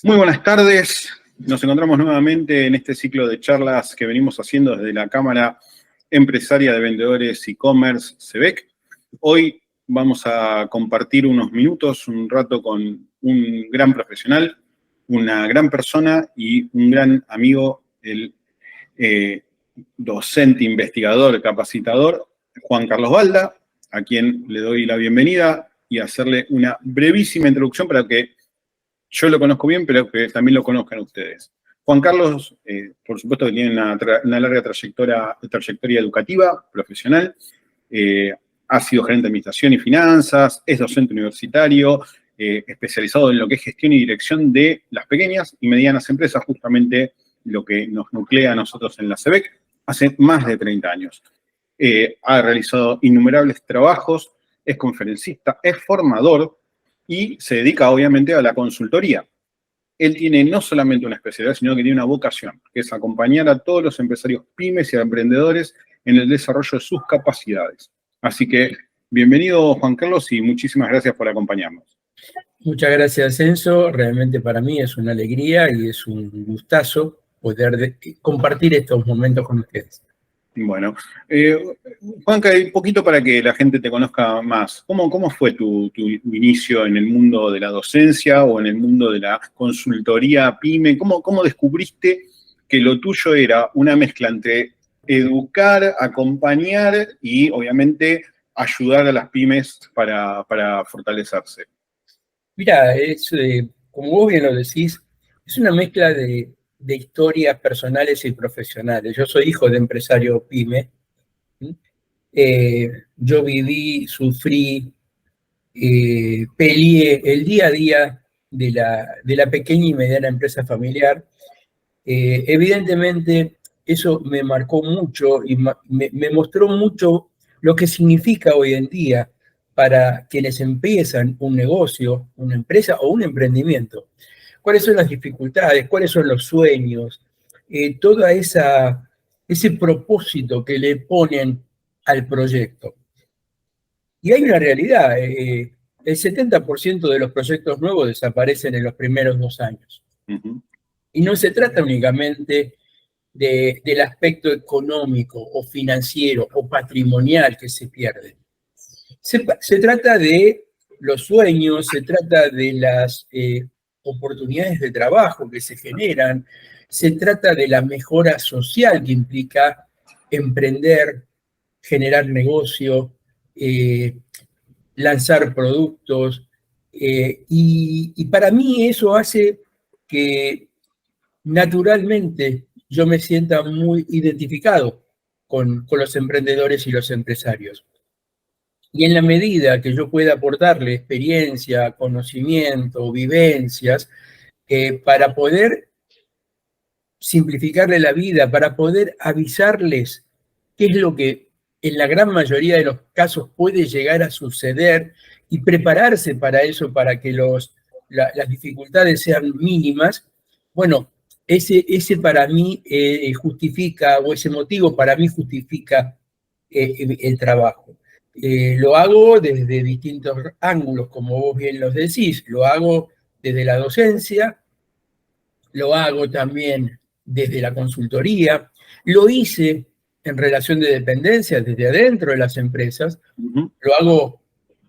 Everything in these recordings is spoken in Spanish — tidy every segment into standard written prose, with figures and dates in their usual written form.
Muy buenas tardes. Nos encontramos nuevamente en este ciclo de charlas que venimos haciendo desde la Cámara Empresaria de Vendedores e-Commerce, CEVEC. Hoy vamos a compartir unos minutos, un rato con un gran profesional, una gran persona y un gran amigo, el docente, investigador, capacitador, Juan Carlos Balda, a quien le doy la bienvenida y hacerle una brevísima introducción para que yo lo conozco bien, pero que también lo conozcan ustedes. Juan Carlos, por supuesto que tiene una larga trayectoria educativa, profesional, ha sido gerente de administración y finanzas, es docente universitario, especializado en lo que es gestión y dirección de las pequeñas y medianas empresas, justamente lo que nos nuclea a nosotros en la CEVEC, hace más de 30 años. Ha realizado innumerables trabajos, es conferencista, es formador, y se dedica obviamente a la consultoría. Él tiene no solamente una especialidad, sino que tiene una vocación, que es acompañar a todos los empresarios pymes y a emprendedores en el desarrollo de sus capacidades. Así que, bienvenido Juan Carlos y muchísimas gracias por acompañarnos. Muchas gracias, Enzo. Realmente para mí es una alegría y es un gustazo poder compartir estos momentos con ustedes. Bueno, Juanca, un poquito para que la gente te conozca más. ¿Cómo fue tu inicio en el mundo de la docencia o en el mundo de la consultoría PYME? ¿Cómo descubriste que lo tuyo era una mezcla entre educar, acompañar y, obviamente, ayudar a las pymes para fortalecerse? Mira, como vos bien lo decís, es una mezcla de historias personales y profesionales. Yo soy hijo de empresario PYME. Yo viví, sufrí, peleé el día a día de la pequeña y mediana empresa familiar. Evidentemente, eso me marcó mucho y me mostró mucho lo que significa hoy en día para quienes empiezan un negocio, una empresa o un emprendimiento. ¿Cuáles son las dificultades? ¿Cuáles son los sueños? Todo ese propósito que le ponen al proyecto. Y hay una realidad, el 70% de los proyectos nuevos desaparecen en los primeros 2 años. Uh-huh. Y no se trata únicamente del aspecto económico o financiero o patrimonial que se pierde. Se trata de los sueños, se trata de las oportunidades de trabajo que se generan, se trata de la mejora social que implica emprender, generar negocio, lanzar productos, y para mí eso hace que naturalmente yo me sienta muy identificado con los emprendedores y los empresarios. Y en la medida que yo pueda aportarle experiencia, conocimiento, vivencias, para poder simplificarle la vida, para poder avisarles qué es lo que en la gran mayoría de los casos puede llegar a suceder y prepararse para eso, para que las dificultades sean mínimas, bueno, ese para mí justifica, o ese motivo para mí justifica el trabajo. Lo hago desde distintos ángulos, como vos bien los decís. Lo hago desde la docencia, lo hago también desde la consultoría, lo hice en relación de dependencia desde adentro de las empresas, lo hago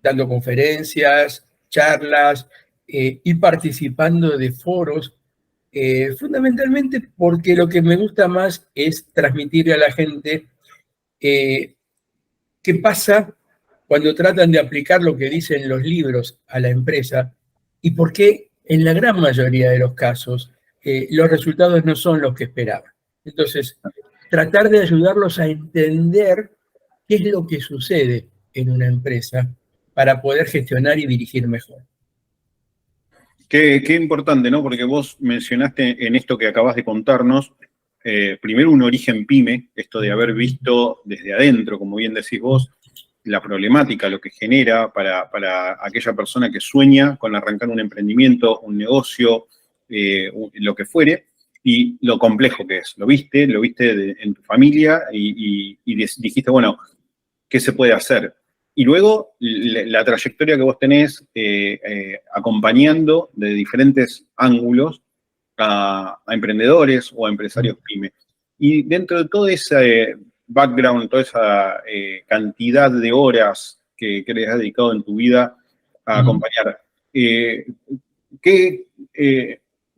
dando conferencias, charlas y participando de foros, fundamentalmente porque lo que me gusta más es transmitirle a la gente qué pasa cuando tratan de aplicar lo que dicen los libros a la empresa y por qué en la gran mayoría de los casos los resultados no son los que esperaban. Entonces, tratar de ayudarlos a entender qué es lo que sucede en una empresa para poder gestionar y dirigir mejor. Qué importante, ¿no? Porque vos mencionaste en esto que acabas de contarnos, primero un origen pyme, esto de haber visto desde adentro, como bien decís vos, la problemática, lo que genera para aquella persona que sueña con arrancar un emprendimiento, un negocio, lo que fuere, y lo complejo que es. Lo viste en tu familia y dijiste, bueno, ¿qué se puede hacer? Y luego la trayectoria que vos tenés acompañando de diferentes ángulos a emprendedores o a empresarios pyme. Y dentro de todo ese background, toda esa cantidad de horas que les has dedicado en tu vida a acompañar,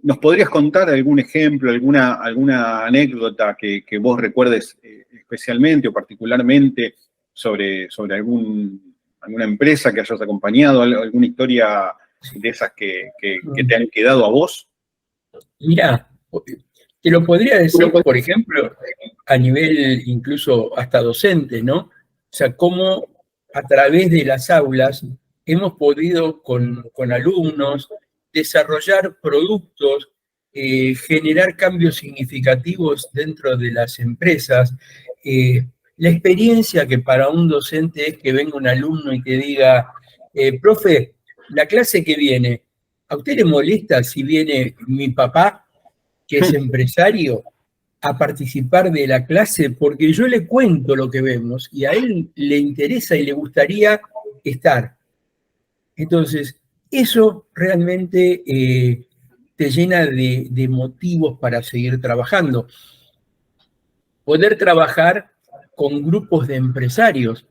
¿nos podrías contar algún ejemplo, alguna anécdota que vos recuerdes especialmente o particularmente sobre alguna empresa que hayas acompañado, alguna historia de esas que te han quedado a vos? Mira, te lo podría decir, por ejemplo, a nivel incluso hasta docente, ¿no? O sea, cómo a través de las aulas hemos podido con alumnos desarrollar productos, generar cambios significativos dentro de las empresas. La experiencia que para un docente es que venga un alumno y que diga, profe, la clase que viene, ¿a usted le molesta si viene mi papá, que es empresario, a participar de la clase? Porque yo le cuento lo que vemos y a él le interesa y le gustaría estar. Entonces, eso realmente te llena de motivos para seguir trabajando. Poder trabajar con grupos de empresarios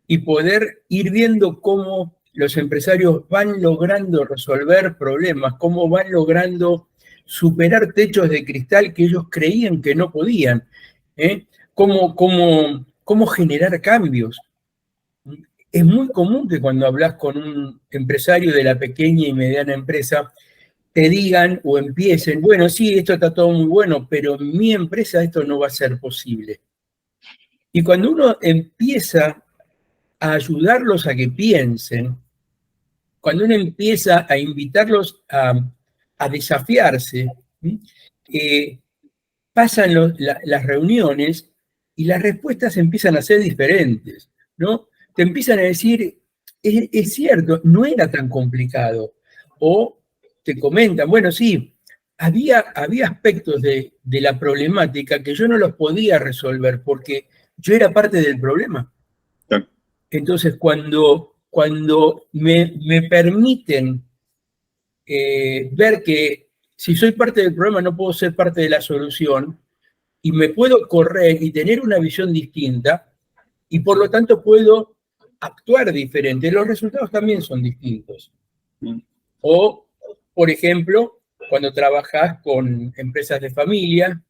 y poder ir viendo cómo los empresarios van logrando resolver problemas, cómo van logrando superar techos de cristal que ellos creían que no podían, cómo generar cambios. Es muy común que cuando hablas con un empresario de la pequeña y mediana empresa, te digan o empiecen, bueno, sí, esto está todo muy bueno, pero en mi empresa esto no va a ser posible. Y cuando uno empieza a ayudarlos a que piensen, cuando uno empieza a invitarlos a desafiarse, pasan las reuniones y las respuestas empiezan a ser diferentes, ¿no? Te empiezan a decir, es cierto, no era tan complicado. O te comentan, bueno, sí, había aspectos de la problemática que yo no los podía resolver porque yo era parte del problema. Entonces, cuando me permiten ver que si soy parte del problema no puedo ser parte de la solución y me puedo correr y tener una visión distinta y por lo tanto puedo actuar diferente, los resultados también son distintos. O, por ejemplo, cuando trabajas con empresas de familia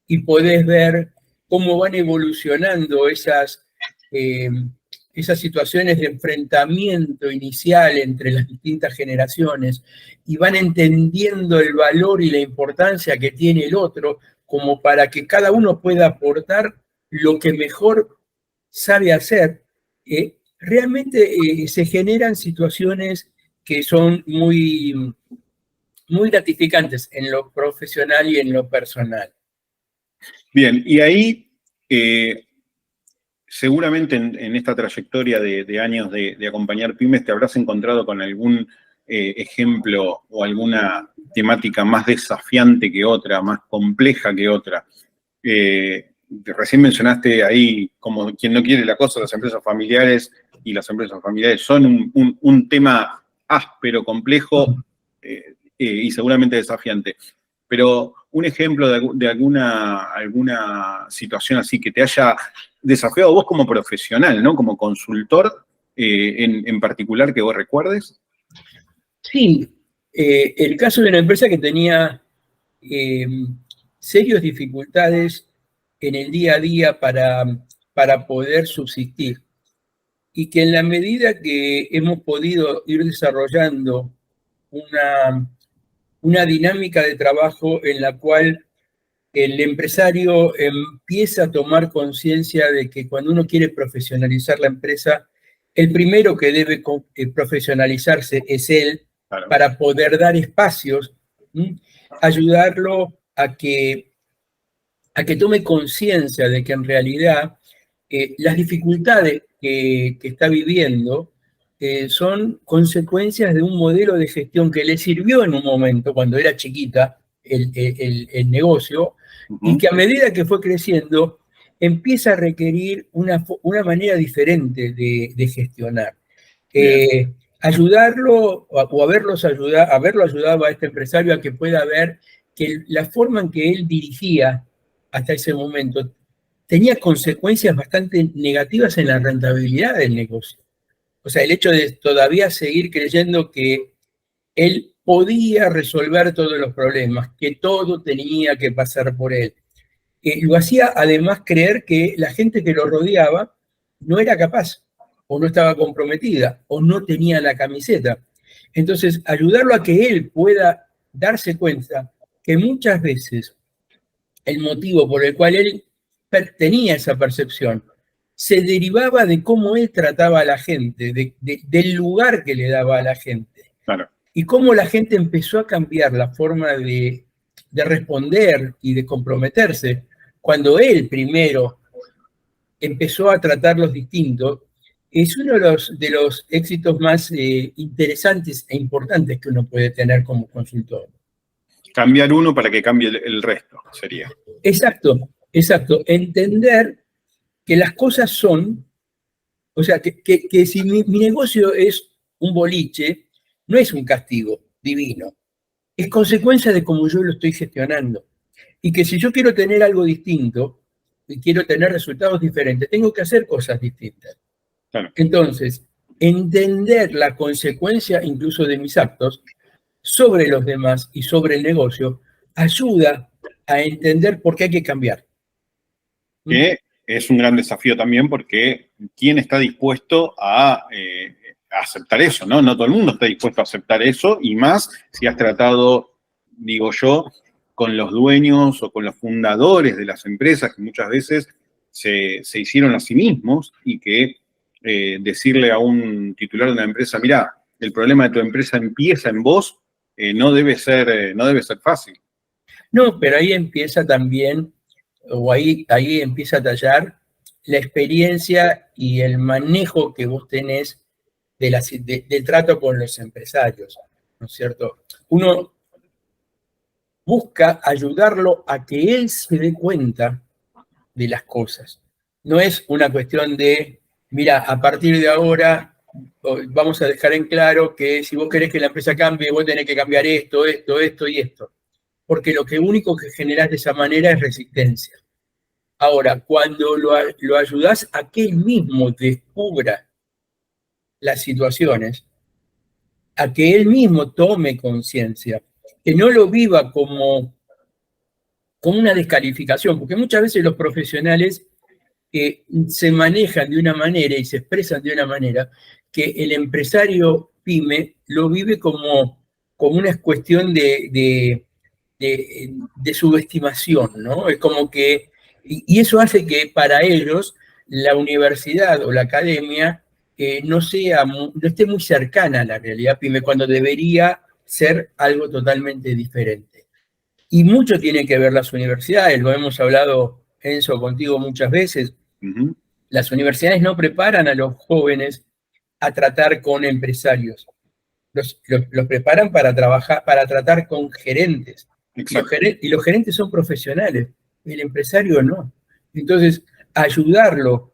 y podés ver cómo van evolucionando esas situaciones de enfrentamiento inicial entre las distintas generaciones y van entendiendo el valor y la importancia que tiene el otro como para que cada uno pueda aportar lo que mejor sabe hacer, realmente se generan situaciones que son muy, muy gratificantes en lo profesional y en lo personal. Bien, y ahí seguramente en esta trayectoria de años de acompañar pymes te habrás encontrado con algún ejemplo o alguna temática más desafiante que otra, más compleja que otra. Recién mencionaste ahí, como quien no quiere la cosa, las empresas familiares, y las empresas familiares son un tema áspero, complejo y seguramente desafiante. Pero un ejemplo de alguna situación así que te haya desafiado vos como profesional, ¿no? Como consultor en particular que vos recuerdes. Sí, el caso de una empresa que tenía serias dificultades en el día a día para poder subsistir y que en la medida que hemos podido ir desarrollando una dinámica de trabajo en la cual el empresario empieza a tomar conciencia de que cuando uno quiere profesionalizar la empresa, el primero que debe profesionalizarse es él, claro, para poder dar espacios, ayudarlo a que tome conciencia de que en realidad las dificultades que está viviendo son consecuencias de un modelo de gestión que le sirvió en un momento, cuando era chiquita, el negocio, y que a medida que fue creciendo, empieza a requerir una manera diferente de gestionar. Ayudarlo o haberlo ayudado a este empresario a que pueda ver que la forma en que él dirigía hasta ese momento tenía consecuencias bastante negativas en la rentabilidad del negocio. O sea, el hecho de todavía seguir creyendo que él podía resolver todos los problemas, que todo tenía que pasar por él. Lo hacía además creer que la gente que lo rodeaba no era capaz, o no estaba comprometida, o no tenía la camiseta. Entonces, ayudarlo a que él pueda darse cuenta que muchas veces el motivo por el cual él tenía esa percepción se derivaba de cómo él trataba a la gente, del lugar que le daba a la gente. Claro. Y cómo la gente empezó a cambiar la forma de responder y de comprometerse cuando él primero empezó a tratarlos distintos. Es uno de los éxitos más interesantes e importantes que uno puede tener como consultor. Cambiar uno para que cambie el resto, sería. Exacto, exacto. Entender que las cosas son, o sea, que si mi negocio es un boliche, no es un castigo divino, es consecuencia de cómo yo lo estoy gestionando. Y que si yo quiero tener algo distinto y quiero tener resultados diferentes, tengo que hacer cosas distintas. Claro. Entonces, entender la consecuencia incluso de mis actos sobre los demás y sobre el negocio ayuda a entender por qué hay que cambiar. Que es un gran desafío también porque ¿quién está dispuesto a aceptar eso? ¿No? No todo el mundo está dispuesto a aceptar eso, y más si has tratado, digo yo, con los dueños o con los fundadores de las empresas que muchas veces se hicieron a sí mismos, y que decirle a un titular de una empresa, mira, el problema de tu empresa empieza en vos, no debe ser fácil. No, pero ahí empieza también, o ahí empieza a tallar la experiencia y el manejo que vos tenés del trato con los empresarios, ¿no es cierto? Uno busca ayudarlo a que él se dé cuenta de las cosas. No es una cuestión de, mira, a partir de ahora vamos a dejar en claro que si vos querés que la empresa cambie, vos tenés que cambiar esto, esto, esto y esto. Porque lo único que generás de esa manera es resistencia. Ahora, cuando lo ayudás a que él mismo descubra las situaciones, a que él mismo tome conciencia, que no lo viva como una descalificación, porque muchas veces los profesionales se manejan de una manera y se expresan de una manera que el empresario pyme lo vive como una cuestión de subestimación, ¿no? Es como que, y eso hace que para ellos la universidad o la academia no esté muy cercana a la realidad pyme, cuando debería ser algo totalmente diferente. Y mucho tiene que ver las universidades, lo hemos hablado, Enzo, contigo muchas veces. Uh-huh. Las universidades no preparan a los jóvenes a tratar con empresarios. Los preparan para tratar con gerentes. Y los gerentes son profesionales, el empresario no. Entonces, ayudarlo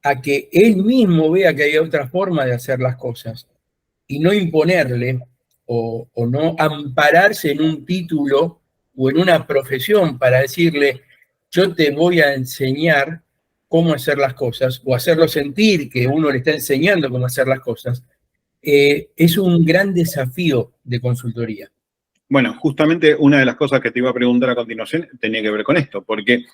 a que él mismo vea que hay otra forma de hacer las cosas y no imponerle o no ampararse en un título o en una profesión para decirle, yo te voy a enseñar cómo hacer las cosas, o hacerlo sentir que uno le está enseñando cómo hacer las cosas, es un gran desafío de consultoría. Bueno, justamente una de las cosas que te iba a preguntar a continuación tenía que ver con esto, porque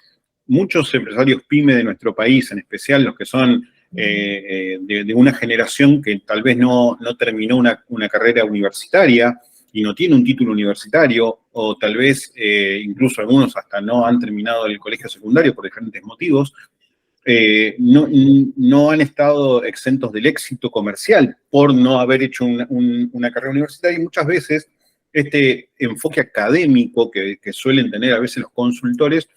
muchos empresarios pyme de nuestro país, en especial los que son de una generación que tal vez no terminó una carrera universitaria y no tiene un título universitario, o tal vez incluso algunos hasta no han terminado el colegio secundario por diferentes motivos, no han estado exentos del éxito comercial por no haber hecho una carrera universitaria, y muchas veces este enfoque académico que suelen tener a veces los consultores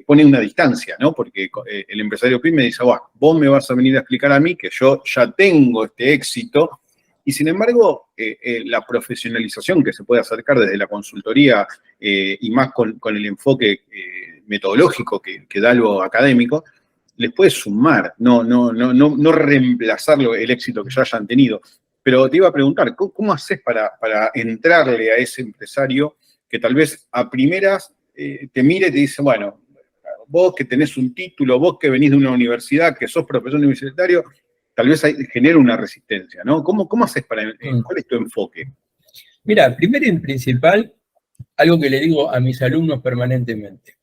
pone una distancia, ¿no? Porque el empresario pyme dice, vos me vas a venir a explicar a mí que yo ya tengo este éxito, y sin embargo, la profesionalización que se puede acercar desde la consultoría, y más con el enfoque metodológico que da algo académico, les puede sumar, no reemplazar el éxito que ya hayan tenido. Pero te iba a preguntar, ¿cómo haces para entrarle a ese empresario que tal vez a primeras te mire y te dice, bueno, vos que tenés un título, vos que venís de una universidad, que sos profesor universitario, tal vez genera una resistencia, ¿no? ¿Cómo haces cuál es tu enfoque? Mira, primero y principal, algo que le digo a mis alumnos permanentemente,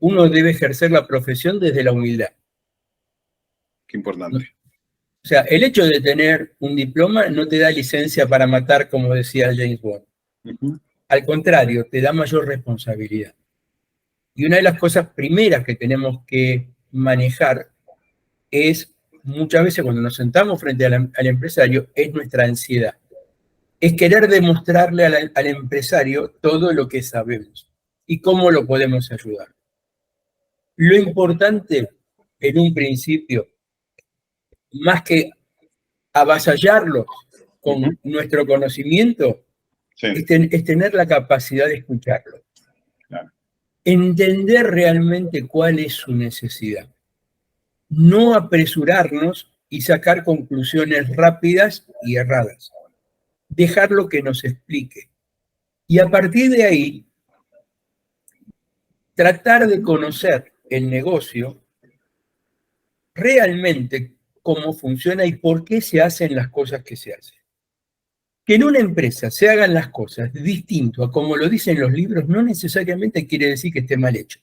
uno debe ejercer la profesión desde la humildad. Qué importante. O sea, el hecho de tener un diploma no te da licencia para matar, como decía James Bond. Al contrario, te da mayor responsabilidad. Y una de las cosas primeras que tenemos que manejar es, muchas veces cuando nos sentamos frente al empresario, es nuestra ansiedad. Es querer demostrarle al empresario todo lo que sabemos y cómo lo podemos ayudar. Lo importante en un principio, más que avasallarlos con nuestro conocimiento, sí, es tener la capacidad de escucharlo. Claro. Entender realmente cuál es su necesidad. No apresurarnos y sacar conclusiones rápidas y erradas. Dejarlo que nos explique. Y a partir de ahí, tratar de conocer el negocio realmente, cómo funciona y por qué se hacen las cosas que se hacen. Que en una empresa se hagan las cosas distinto a como lo dicen los libros no necesariamente quiere decir que esté mal hecho.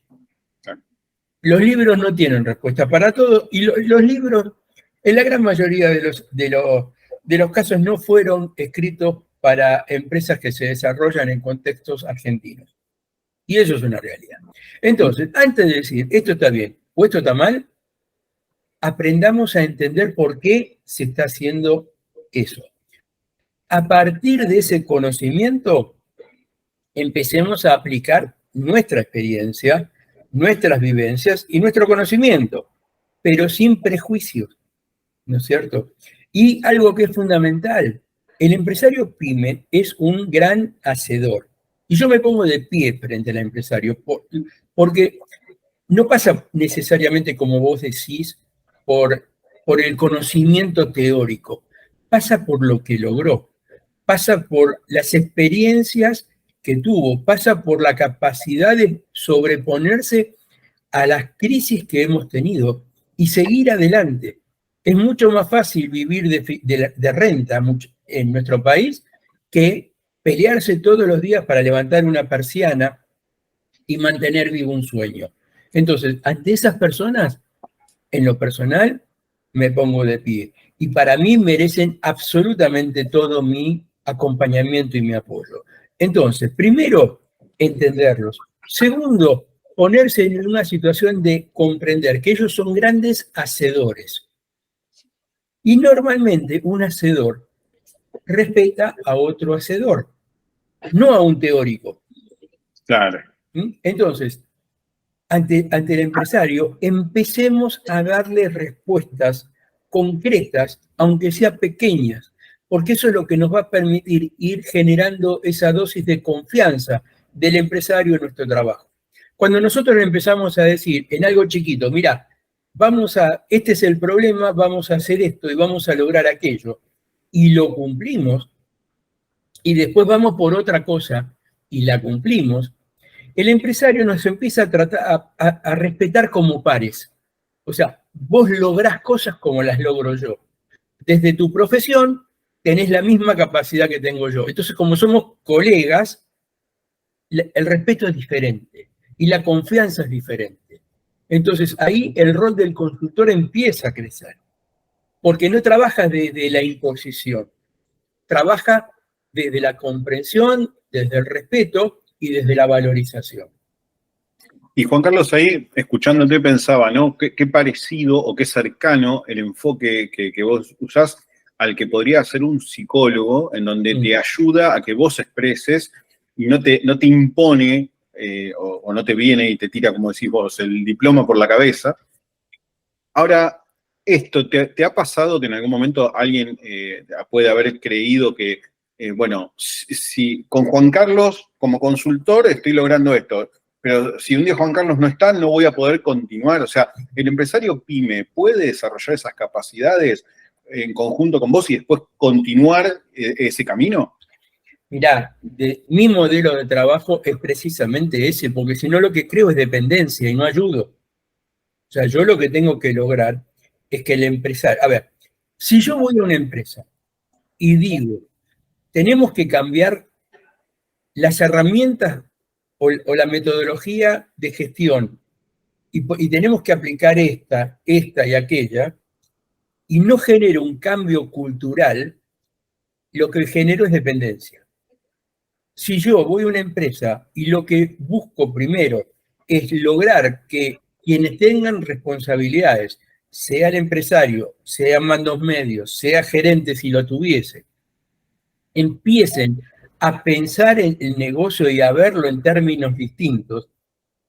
Los libros no tienen respuesta para todo y los libros, en la gran mayoría de los casos, no fueron escritos para empresas que se desarrollan en contextos argentinos. Y eso es una realidad. Entonces, antes de decir esto está bien o esto está mal, aprendamos a entender por qué se está haciendo eso. A partir de ese conocimiento, empecemos a aplicar nuestra experiencia, nuestras vivencias y nuestro conocimiento, pero sin prejuicios, ¿no es cierto? Y algo que es fundamental, el empresario pyme es un gran hacedor. Y yo me pongo de pie frente al empresario, porque no pasa necesariamente, como vos decís, por el conocimiento teórico, pasa por lo que logró, pasa por las experiencias que tuvo, pasa por la capacidad de sobreponerse a las crisis que hemos tenido y seguir adelante. Es mucho más fácil vivir de renta en nuestro país que pelearse todos los días para levantar una persiana y mantener vivo un sueño. Entonces, ante esas personas, en lo personal, me pongo de pie. Y para mí merecen absolutamente todo mi acompañamiento y mi apoyo. Entonces, primero, entenderlos. Segundo, ponerse en una situación de comprender que ellos son grandes hacedores. Y normalmente un hacedor respeta a otro hacedor, no a un teórico. Claro. Entonces, ante el empresario, empecemos a darle respuestas concretas, aunque sean pequeñas, porque eso es lo que nos va a permitir ir generando esa dosis de confianza del empresario en nuestro trabajo. Cuando nosotros le empezamos a decir en algo chiquito, mira, este es el problema, vamos a hacer esto y vamos a lograr aquello, y lo cumplimos, y después vamos por otra cosa y la cumplimos, el empresario nos empieza a tratar a respetar como pares. O sea, vos lográs cosas como las logro yo. Desde tu profesión tenés la misma capacidad que tengo yo. Entonces, como somos colegas, el respeto es diferente y la confianza es diferente. Entonces, ahí el rol del consultor empieza a crecer, porque no trabaja desde la imposición, trabaja desde la comprensión, desde el respeto y desde la valorización. Y Juan Carlos, ahí, escuchándote, pensaba, ¿no? Qué parecido o qué cercano el enfoque que vos usás al que podría ser un psicólogo, en donde te ayuda a que vos expreses y no te impone o no te viene y te tira, como decís vos, el diploma por la cabeza. Ahora, esto, ¿te ha pasado que en algún momento alguien puede haber creído que, bueno, si con Juan Carlos como consultor estoy logrando esto, pero si un día Juan Carlos no está, no voy a poder continuar. O sea, el empresario pyme puede desarrollar esas capacidades en conjunto con vos y después continuar ese camino. Mirá, mi modelo de trabajo es precisamente ese, porque si no lo que creo es dependencia y no ayudo. O sea, yo lo que tengo que lograr es que el empresario... A ver, si yo voy a una empresa y digo, tenemos que cambiar las herramientas o la metodología de gestión y tenemos que aplicar esta y aquella, y no genero un cambio cultural, lo que genero es dependencia. Si yo voy a una empresa y lo que busco primero es lograr que quienes tengan responsabilidades, sea el empresario, sea mandos medios, sea gerente si lo tuviese, empiecen a pensar en el negocio y a verlo en términos distintos,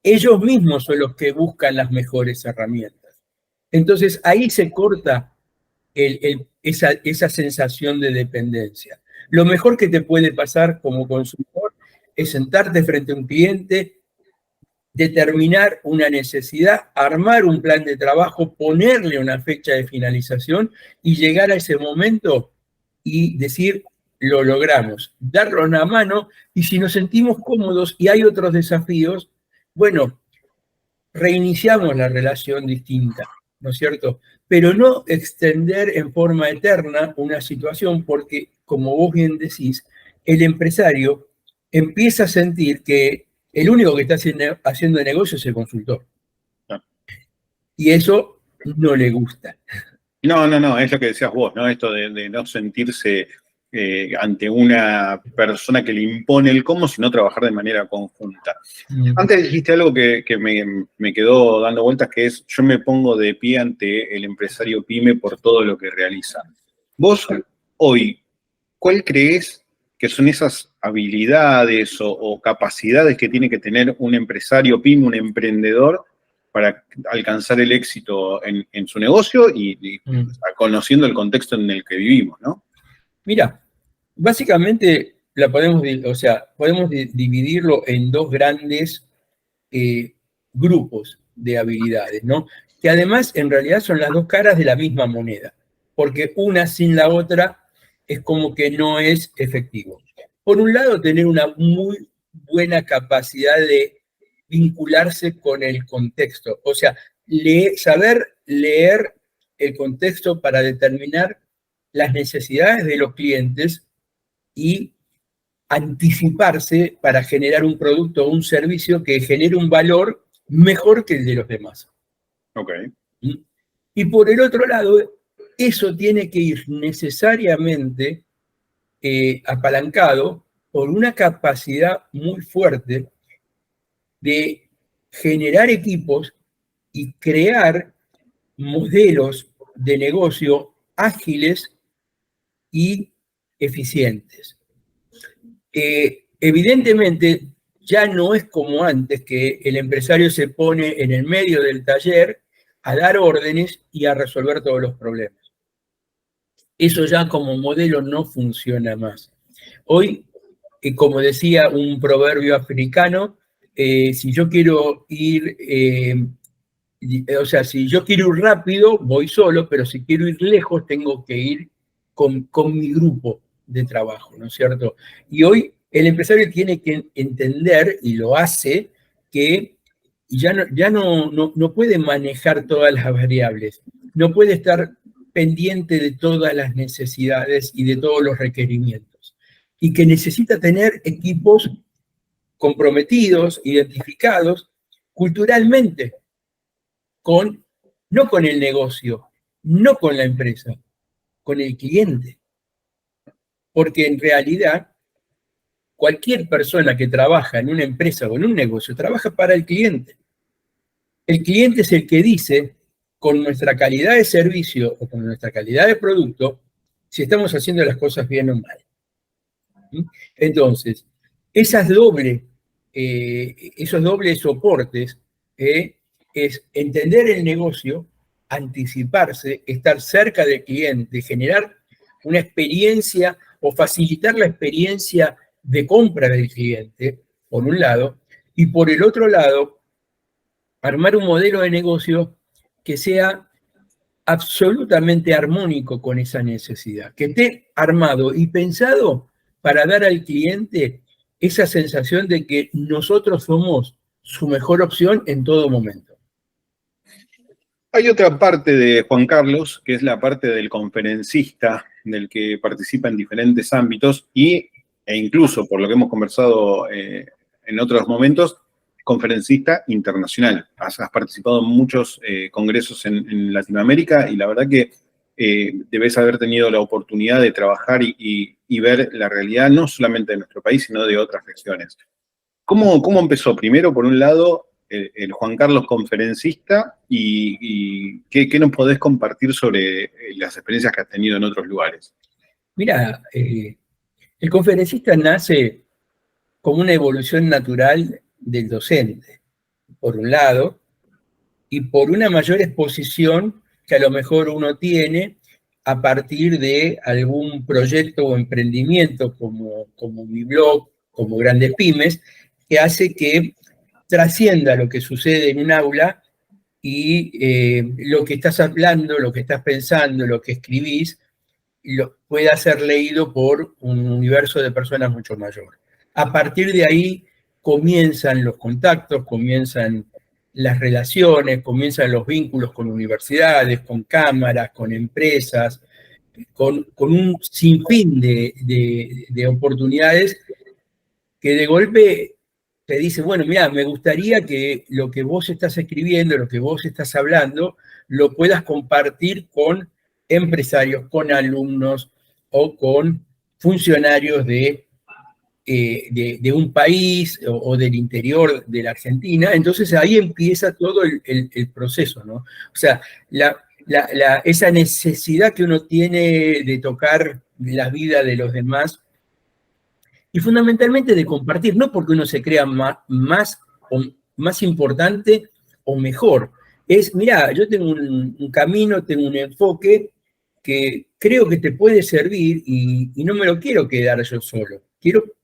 ellos mismos son los que buscan las mejores herramientas. Entonces ahí se corta esa sensación de dependencia. Lo mejor que te puede pasar como consultor es sentarte frente a un cliente, determinar una necesidad, armar un plan de trabajo, ponerle una fecha de finalización y llegar a ese momento y decir, lo logramos, darlo una mano, y si nos sentimos cómodos y hay otros desafíos, bueno, reiniciamos la relación distinta, ¿no es cierto? Pero no extender en forma eterna una situación porque, como vos bien decís, el empresario empieza a sentir que el único que está haciendo negocio es el consultor. Y eso no le gusta. No, es lo que decías vos, ¿no? Esto de no sentirse ante una persona que le impone el cómo, sino trabajar de manera conjunta. Antes dijiste algo que me quedó dando vueltas, que es, yo me pongo de pie ante el empresario pyme por todo lo que realiza. Vos, hoy, ¿cuál crees que son esas habilidades o capacidades que tiene que tener un empresario pyme, un emprendedor, para alcanzar el éxito en su negocio y conociendo el contexto en el que vivimos, ¿no? Mira, básicamente podemos dividirlo en dos grandes grupos de habilidades, ¿no? Que además en realidad son las dos caras de la misma moneda, porque una sin la otra es como que no es efectivo. Por un lado, tener una muy buena capacidad de vincularse con el contexto, o sea, saber leer el contexto para determinar las necesidades de los clientes y anticiparse para generar un producto o un servicio que genere un valor mejor que el de los demás. Ok. Y por el otro lado, eso tiene que ir necesariamente apalancado por una capacidad muy fuerte de generar equipos y crear modelos de negocio ágiles y eficientes. Evidentemente, ya no es como antes, que el empresario se pone en el medio del taller a dar órdenes y a resolver todos los problemas. Eso ya como modelo no funciona más. Hoy, como decía un proverbio africano, si yo quiero ir, si yo quiero ir rápido, voy solo, pero si quiero ir lejos, tengo que ir con mi grupo de trabajo, ¿no es cierto? Y hoy el empresario tiene que entender, y lo hace, que ya no puede manejar todas las variables, no puede estar pendiente de todas las necesidades y de todos los requerimientos, y que necesita tener equipos comprometidos, identificados culturalmente, no con el negocio, no con la empresa, con el cliente. Porque en realidad, cualquier persona que trabaja en una empresa o en un negocio, trabaja para el cliente. El cliente es el que dice, con nuestra calidad de servicio o con nuestra calidad de producto, si estamos haciendo las cosas bien o mal. Entonces, esos dobles soportes es entender el negocio, anticiparse, estar cerca del cliente, generar una experiencia o facilitar la experiencia de compra del cliente, por un lado, Y por el otro lado, armar un modelo de negocio que sea absolutamente armónico con esa necesidad, que esté armado y pensado para dar al cliente esa sensación de que nosotros somos su mejor opción en todo momento. Hay otra parte de Juan Carlos, que es la parte del conferencista, del que participa en diferentes ámbitos e incluso, por lo que hemos conversado en otros momentos, conferencista internacional. Has participado en muchos congresos en Latinoamérica y la verdad que debes haber tenido la oportunidad de trabajar y ver la realidad no solamente de nuestro país, sino de otras regiones. ¿Cómo empezó? Primero, por un lado, el Juan Carlos conferencista y ¿qué nos podés compartir sobre las experiencias que has tenido en otros lugares? Mira, el conferencista nace como una evolución natural del docente, por un lado, y por una mayor exposición que a lo mejor uno tiene a partir de algún proyecto o emprendimiento como mi blog, como Grandes Pymes, que hace que trascienda lo que sucede en un aula y lo que estás hablando, lo que estás pensando, lo que escribís, pueda ser leído por un universo de personas mucho mayor. A partir de ahí comienzan los contactos, comienzan las relaciones, comienzan los vínculos con universidades, con cámaras, con empresas, con un sinfín de oportunidades que de golpe te dicen, bueno, mira, me gustaría que lo que vos estás escribiendo, lo que vos estás hablando, lo puedas compartir con empresarios, con alumnos o con funcionarios de un país o del interior de la Argentina. Entonces ahí empieza todo el proceso, ¿no? O sea, esa necesidad que uno tiene de tocar la vida de los demás y fundamentalmente de compartir, no porque uno se crea más importante o mejor. Es, mira, yo tengo un camino, tengo un enfoque que creo que te puede servir y no me lo quiero quedar yo solo.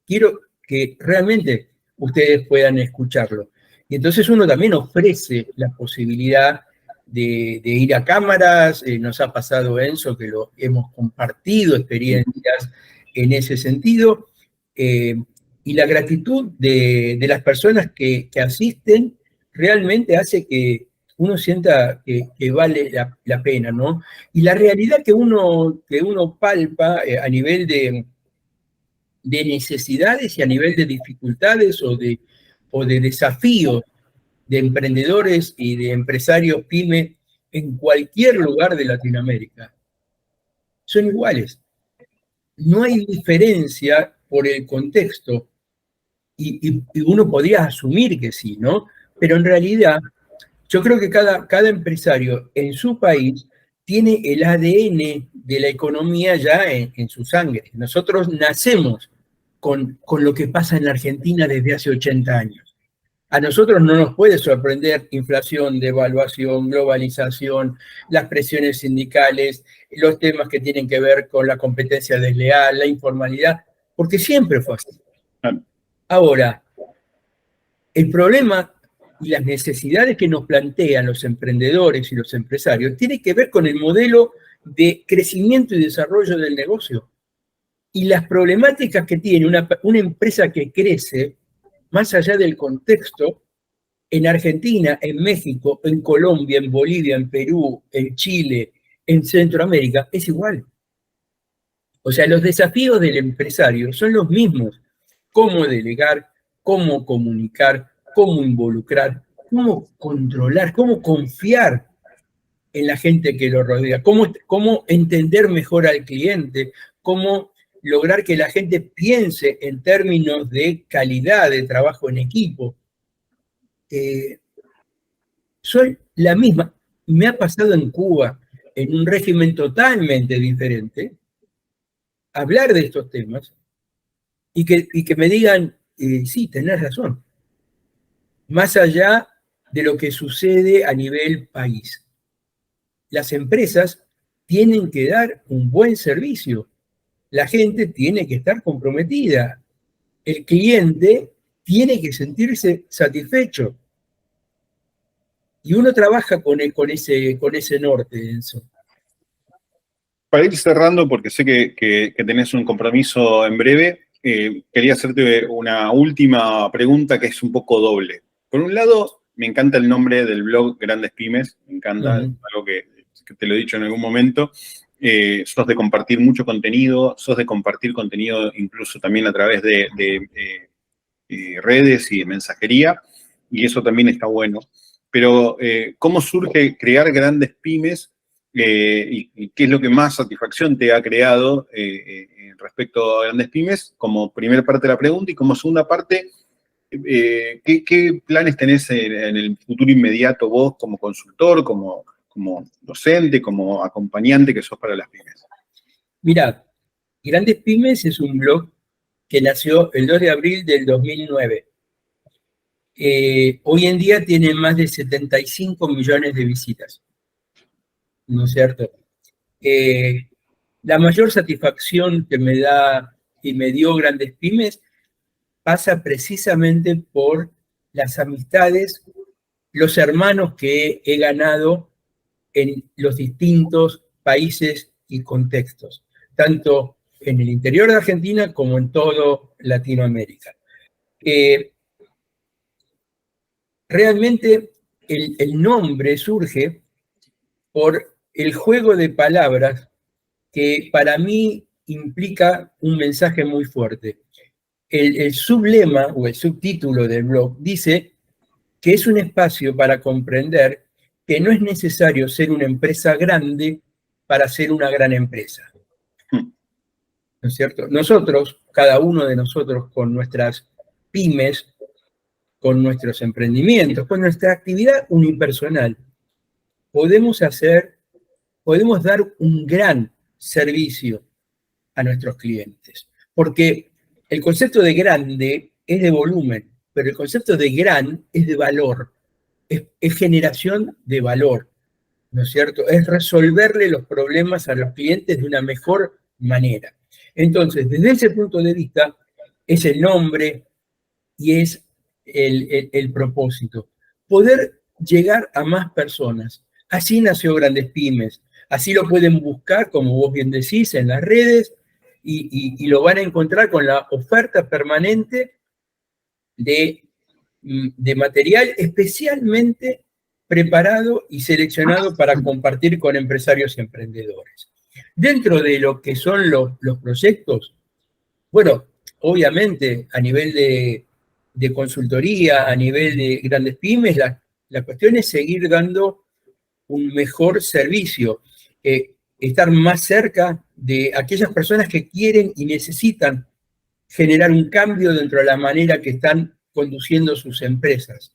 Quiero que realmente ustedes puedan escucharlo. Y entonces uno también ofrece la posibilidad de ir a cámaras. Nos ha pasado, Enzo, que lo hemos compartido experiencias en ese sentido. Y la gratitud de las personas que asisten realmente hace que uno sienta que vale la pena, ¿no? Y la realidad que uno palpa a nivel de necesidades y a nivel de dificultades o de desafíos de emprendedores y de empresarios pyme en cualquier lugar de Latinoamérica son iguales. No hay diferencia por el contexto y uno podría asumir que sí, ¿no? Pero en realidad yo creo que cada empresario en su país tiene el ADN de la economía ya en su sangre. Nosotros nacemos con lo que pasa en la Argentina desde hace 80 años. A nosotros no nos puede sorprender inflación, devaluación, globalización, las presiones sindicales, los temas que tienen que ver con la competencia desleal, la informalidad, porque siempre fue así. Ahora, el problema y las necesidades que nos plantean los emprendedores y los empresarios tiene que ver con el modelo de crecimiento y desarrollo del negocio. Y las problemáticas que tiene una empresa que crece, más allá del contexto, en Argentina, en México, en Colombia, en Bolivia, en Perú, en Chile, en Centroamérica, es igual. O sea, los desafíos del empresario son los mismos. Cómo delegar, cómo comunicar, cómo involucrar, cómo controlar, cómo confiar en la gente que lo rodea, cómo entender mejor al cliente, cómo lograr que la gente piense en términos de calidad de trabajo en equipo. Soy la misma. Me ha pasado en Cuba, en un régimen totalmente diferente, hablar de estos temas y que me digan, sí, tenés razón, más allá de lo que sucede a nivel país. Las empresas tienen que dar un buen servicio, la gente tiene que estar comprometida, el cliente tiene que sentirse satisfecho. Y uno trabaja con ese norte, Enzo. Para ir cerrando, porque sé que tenés un compromiso en breve, quería hacerte una última pregunta que es un poco doble. Por un lado, me encanta el nombre del blog Grandes Pymes, me encanta, algo que te lo he dicho en algún momento. Sos de compartir mucho contenido, sos de compartir contenido incluso también a través de redes y de mensajería, y eso también está bueno. Pero, ¿cómo surge crear Grandes Pymes? Y qué es lo que más satisfacción te ha creado respecto a Grandes Pymes, como primera parte de la pregunta, y como segunda parte, ¿qué planes tenés en el futuro inmediato vos como consultor, como docente, como acompañante que sos para las pymes? Mirá, Grandes Pymes es un blog que nació el 2 de abril del 2009. Hoy en día tiene más de 75 millones de visitas, ¿no es cierto? La mayor satisfacción que me da y me dio Grandes Pymes pasa precisamente por las amistades, los hermanos que he ganado en los distintos países y contextos, tanto en el interior de Argentina como en todo Latinoamérica. Realmente el nombre surge por el juego de palabras que para mí implica un mensaje muy fuerte. El sublema o el subtítulo del blog dice que es un espacio para comprender que no es necesario ser una empresa grande para ser una gran empresa. ¿No es cierto? Nosotros, cada uno de nosotros con nuestras pymes, con nuestros emprendimientos, con nuestra actividad unipersonal, podemos dar un gran servicio a nuestros clientes. Porque el concepto de grande es de volumen, pero el concepto de gran es de valor, es generación de valor, ¿no es cierto? Es resolverle los problemas a los clientes de una mejor manera. Entonces, desde ese punto de vista, es el nombre y es el propósito. Poder llegar a más personas. Así nació Grandes Pymes. Así lo pueden buscar, como vos bien decís, en las redes y lo van a encontrar con la oferta permanente de material especialmente preparado y seleccionado para compartir con empresarios y emprendedores. Dentro de lo que son los proyectos, bueno, obviamente a nivel de consultoría, a nivel de Grandes Pymes, la cuestión es seguir dando un mejor servicio, estar más cerca de aquellas personas que quieren y necesitan generar un cambio dentro de la manera que están conduciendo sus empresas.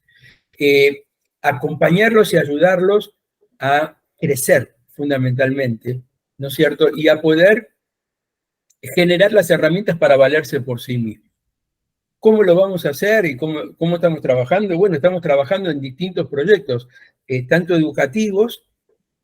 Acompañarlos y ayudarlos a crecer fundamentalmente, ¿no es cierto? Y a poder generar las herramientas para valerse por sí mismos. ¿Cómo lo vamos a hacer y cómo estamos trabajando? Bueno, estamos trabajando en distintos proyectos, tanto educativos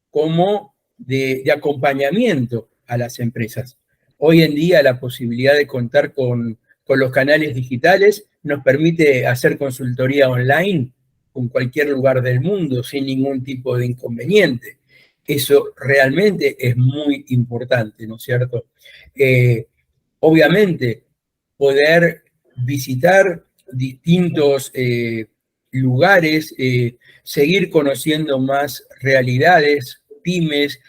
como de acompañamiento a las empresas. Hoy en día la posibilidad de contar con los canales digitales nos permite hacer consultoría online con cualquier lugar del mundo sin ningún tipo de inconveniente. Eso realmente es muy importante, ¿no es cierto? Obviamente, poder visitar distintos lugares, seguir conociendo más realidades, pymes,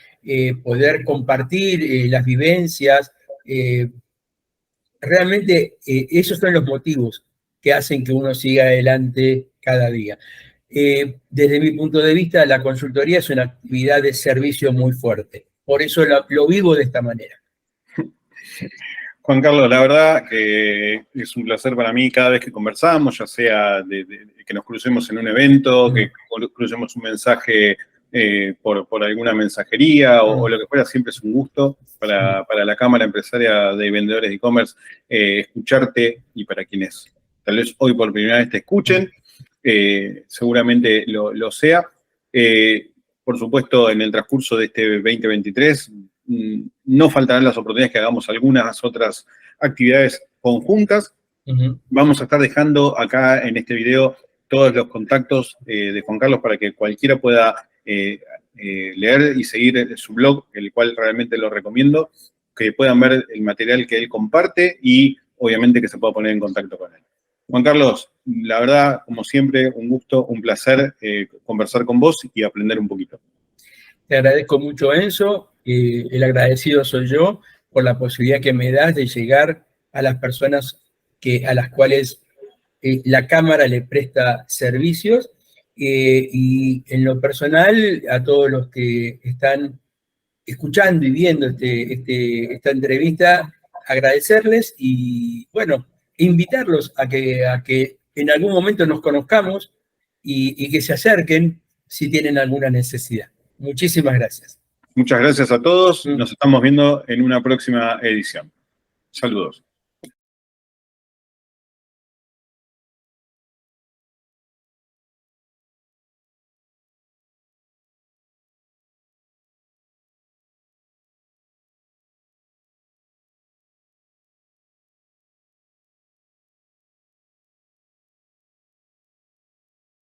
poder compartir las vivencias. Realmente esos son los motivos que hacen que uno siga adelante cada día. Desde mi punto de vista, la consultoría es una actividad de servicio muy fuerte. Por eso lo vivo de esta manera. Juan Carlos, la verdad que es un placer para mí cada vez que conversamos, ya sea de que nos crucemos en un evento, que crucemos un mensaje por alguna mensajería o lo que fuera, siempre es un gusto para la Cámara Empresaria de Vendedores de E-Commerce escucharte, y para quienes tal vez hoy por primera vez te escuchen, seguramente lo sea. Por supuesto, en el transcurso de este 2023, no faltarán las oportunidades que hagamos algunas otras actividades conjuntas. Vamos a estar dejando acá en este video todos los contactos de Juan Carlos para que cualquiera pueda leer y seguir su blog, el cual realmente lo recomiendo, que puedan ver el material que él comparte y obviamente que se pueda poner en contacto con él. Juan Carlos, la verdad, como siempre, un gusto, un placer conversar con vos y aprender un poquito. Te agradezco mucho, Enzo. El agradecido soy yo por la posibilidad que me das de llegar a las personas a las cuales la Cámara le presta servicios, y en lo personal a todos los que están escuchando y viendo esta entrevista, agradecerles y, bueno, invitarlos a que en algún momento nos conozcamos y que se acerquen si tienen alguna necesidad. Muchísimas gracias. Muchas gracias a todos. Nos estamos viendo en una próxima edición. Saludos.